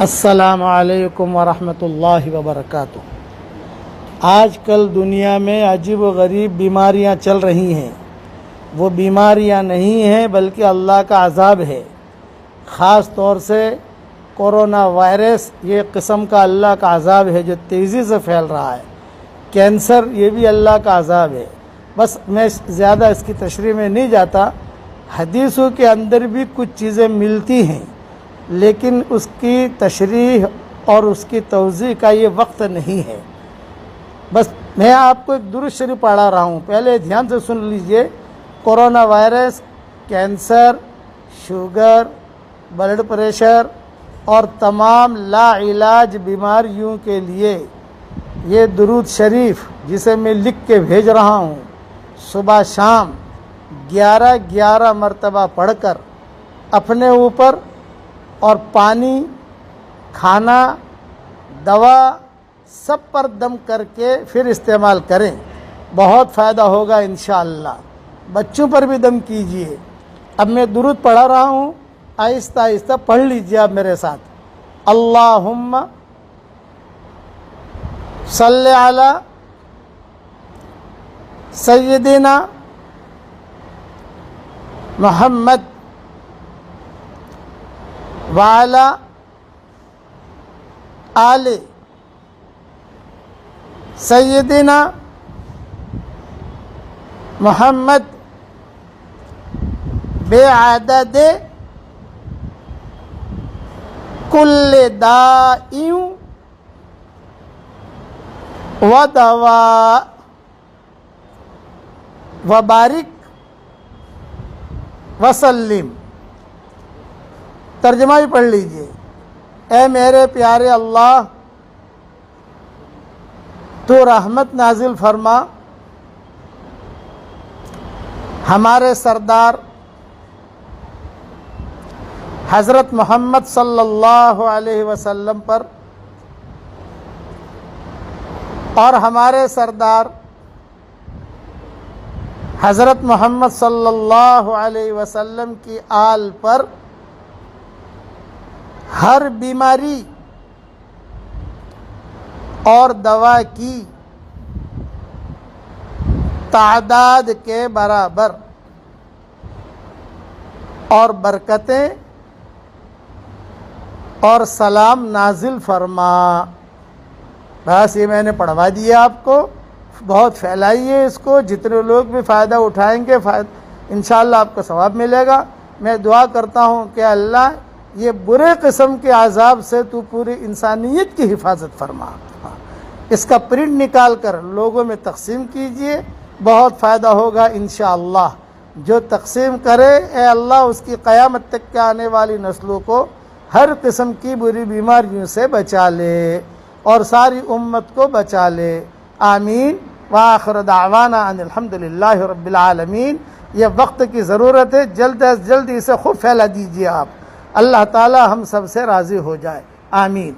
السلام علیکم ورحمۃ اللہ وبرکاتہ۔ آج کل دنیا میں عجیب و غریب بیماریاں چل رہی ہیں۔ وہ بیماریاں نہیں ہیں بلکہ اللہ کا عذاب ہے۔ خاص طور سے کورونا وائرس یہ قسم کا اللہ کا عذاب ہے جو تیزی سے پھیل رہا ہے۔ کینسر یہ بھی اللہ کا عذاب ہے۔ بس میں زیادہ اس کی تشریح میں نہیں جاتا۔ حدیثوں کے اندر بھی کچھ چیزیں ملتی ہیں لیکن اس کی تشریح اور اس کی توضیح کا یہ وقت نہیں ہے۔ بس میں آپ کو ایک درود شریف پڑھا رہا ہوں، پہلے دھیان سے سن لیجئے۔ Corona virus, cancer, sugar, blood pressure اور تمام لا علاج بیماریوں کے لیے یہ درود شریف جسے میں لکھ کے بھیج رہا ہوں، صبح شام 11 مرتبہ پڑھ کر اپنے اوپر اور پانی، کھانا، دوا سب پر دم کر کے پھر استعمال کریں، بہت فائدہ ہوگا انشاءاللہ۔ بچوں پر بھی دم کیجئے۔ اب میں درود پڑھا رہا ہوں، آہستہ آہستہ پڑھ لیجئے آپ میرے ساتھ۔ اللہم صلی علی سیدنا محمد وعلی آل سیدنا محمد بعدد کل داء و دواء وبارک وسلم۔ ترجمہ بھی پڑھ لیجئے۔ اے میرے پیارے اللہ، تو رحمت نازل فرما ہمارے سردار حضرت محمد صلی اللہ علیہ وسلم پر اور ہمارے سردار حضرت محمد صلی اللہ علیہ وسلم کی آل پر ہر بیماری اور دوا کی تعداد کے برابر اور برکتیں اور سلام نازل فرما۔ بس یہ میں نے پڑھوا دیا آپ کو، بہت پھیلائیے اس کو، جتنے لوگ بھی فائدہ اٹھائیں گے انشاءاللہ آپ کو ثواب ملے گا۔ میں دعا کرتا ہوں کہ اللہ یہ برے قسم کے عذاب سے تو پوری انسانیت کی حفاظت فرما۔ اس کا پرنٹ نکال کر لوگوں میں تقسیم کیجئے، بہت فائدہ ہوگا انشاءاللہ۔ جو تقسیم کرے اے اللہ اس کی قیامت تک کے آنے والی نسلوں کو ہر قسم کی بری بیماریوں سے بچا لے اور ساری امت کو بچا لے، آمین۔ وآخر دعوانا ان الحمدللہ رب العالمین۔ یہ وقت کی ضرورت ہے، جلد از جلد اسے خوب پھیلا دیجئے آپ، اللہ تعالی ہم سب سے راضی ہو جائے، آمین۔